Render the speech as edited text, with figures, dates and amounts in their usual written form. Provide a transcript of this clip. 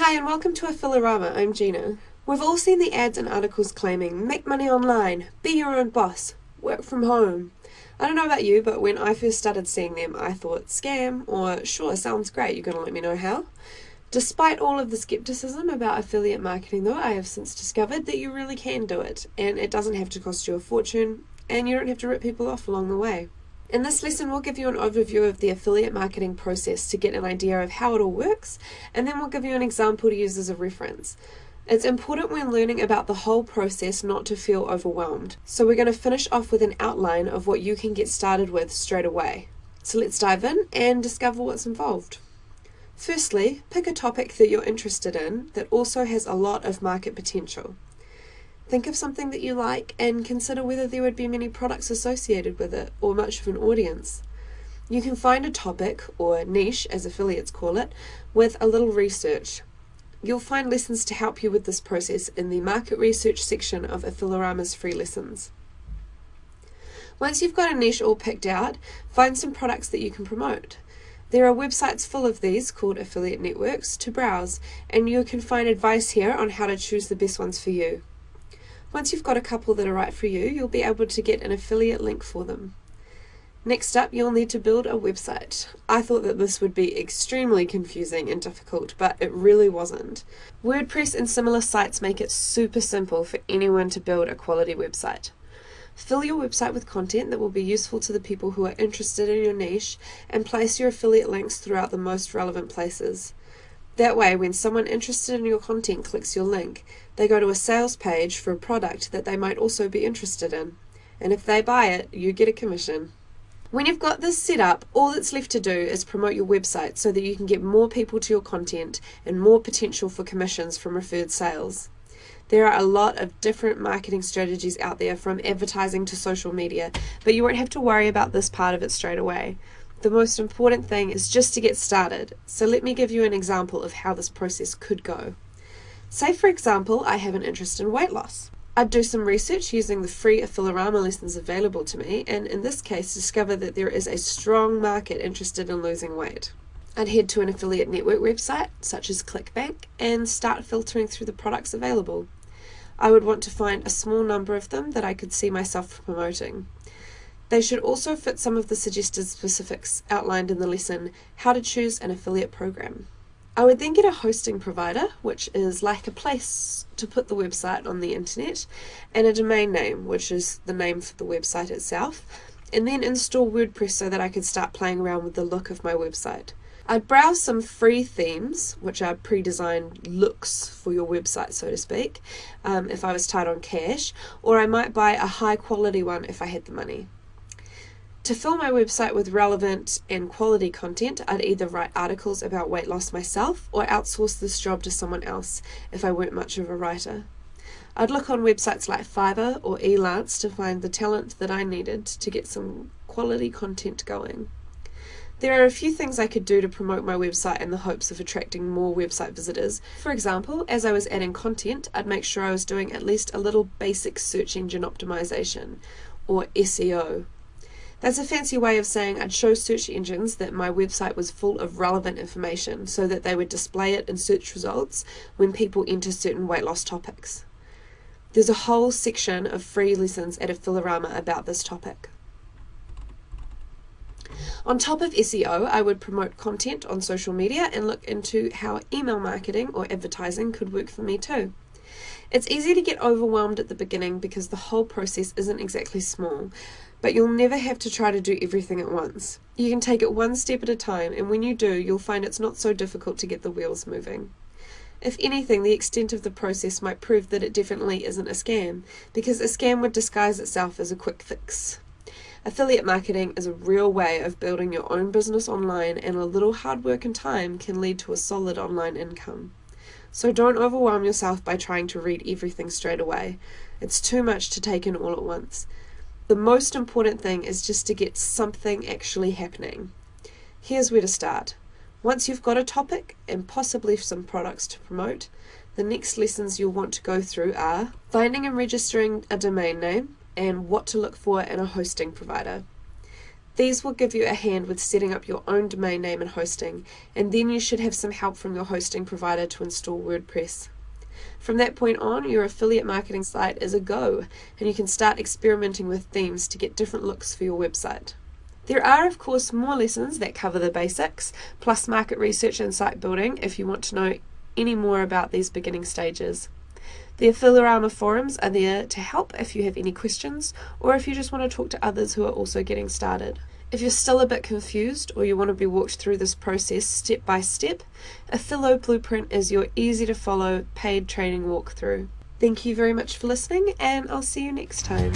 Hi and welcome to Affiliorama, I'm Gina. We've all seen the ads and articles claiming, make money online, be your own boss, work from home. I don't know about you, but when I first started seeing them, I thought, scam, or sure, sounds great, you're going to let me know how? Despite all of the skepticism about affiliate marketing though, I have since discovered that you really can do it, and it doesn't have to cost you a fortune, and you don't have to rip people off along the way. In this lesson, we'll give you an overview of the affiliate marketing process to get an idea of how it all works, and then we'll give you an example to use as a reference. It's important when learning about the whole process not to feel overwhelmed. So we're going to finish off with an outline of what you can get started with straight away. So let's dive in and discover what's involved. Firstly, pick a topic that you're interested in that also has a lot of market potential. Think of something that you like and consider whether there would be many products associated with it or much of an audience. You can find a topic, or niche as affiliates call it, with a little research. You'll find lessons to help you with this process in the market research section of Affiliorama's free lessons. Once you've got a niche all picked out, find some products that you can promote. There are websites full of these called affiliate networks to browse, and you can find advice here on how to choose the best ones for you. Once you've got a couple that are right for you, you'll be able to get an affiliate link for them. Next up, you'll need to build a website. I thought that this would be extremely confusing and difficult, but it really wasn't. WordPress and similar sites make it super simple for anyone to build a quality website. Fill your website with content that will be useful to the people who are interested in your niche, and place your affiliate links throughout the most relevant places. That way, when someone interested in your content clicks your link, they go to a sales page for a product that they might also be interested in. And if they buy it, you get a commission. When you've got this set up, all that's left to do is promote your website so that you can get more people to your content and more potential for commissions from referred sales. There are a lot of different marketing strategies out there, from advertising to social media, but you won't have to worry about this part of it straight away. The most important thing is just to get started. So let me give you an example of how this process could go. Say for example, I have an interest in weight loss. I'd do some research using the free Affiliorama lessons available to me, and in this case discover that there is a strong market interested in losing weight. I'd head to an affiliate network website, such as ClickBank, and start filtering through the products available. I would want to find a small number of them that I could see myself promoting. They should also fit some of the suggested specifics outlined in the lesson, How to Choose an Affiliate Program. I would then get a hosting provider, which is like a place to put the website on the internet, and a domain name, which is the name for the website itself, and then install WordPress so that I could start playing around with the look of my website. I'd browse some free themes, which are pre-designed looks for your website, so to speak, if I was tight on cash, or I might buy a high quality one if I had the money. To fill my website with relevant and quality content, I'd either write articles about weight loss myself or outsource this job to someone else if I weren't much of a writer. I'd look on websites like Fiverr or Elance to find the talent that I needed to get some quality content going. There are a few things I could do to promote my website in the hopes of attracting more website visitors. For example, as I was adding content, I'd make sure I was doing at least a little basic search engine optimization, or SEO. That's a fancy way of saying I'd show search engines that my website was full of relevant information so that they would display it in search results when people enter certain weight loss topics. There's a whole section of free lessons at Affiliorama about this topic. On top of SEO, I would promote content on social media and look into how email marketing or advertising could work for me too. It's easy to get overwhelmed at the beginning because the whole process isn't exactly small, but you'll never have to try to do everything at once. You can take it one step at a time, and when you do, you'll find it's not so difficult to get the wheels moving. If anything, the extent of the process might prove that it definitely isn't a scam, because a scam would disguise itself as a quick fix. Affiliate marketing is a real way of building your own business online, and a little hard work and time can lead to a solid online income. So don't overwhelm yourself by trying to read everything straight away. It's too much to take in all at once. The most important thing is just to get something actually happening. Here's where to start. Once you've got a topic and possibly some products to promote, the next lessons you'll want to go through are finding and registering a domain name and what to look for in a hosting provider. These will give you a hand with setting up your own domain name and hosting, and then you should have some help from your hosting provider to install WordPress. From that point on, your affiliate marketing site is a go, and you can start experimenting with themes to get different looks for your website. There are, of course, more lessons that cover the basics, plus market research and site building if you want to know any more about these beginning stages. The Affiliarama forums are there to help if you have any questions, or if you just want to talk to others who are also getting started. If you're still a bit confused, or you want to be walked through this process step by step, Affilo Blueprint is your easy to follow paid training walkthrough. Thank you very much for listening, and I'll see you next time.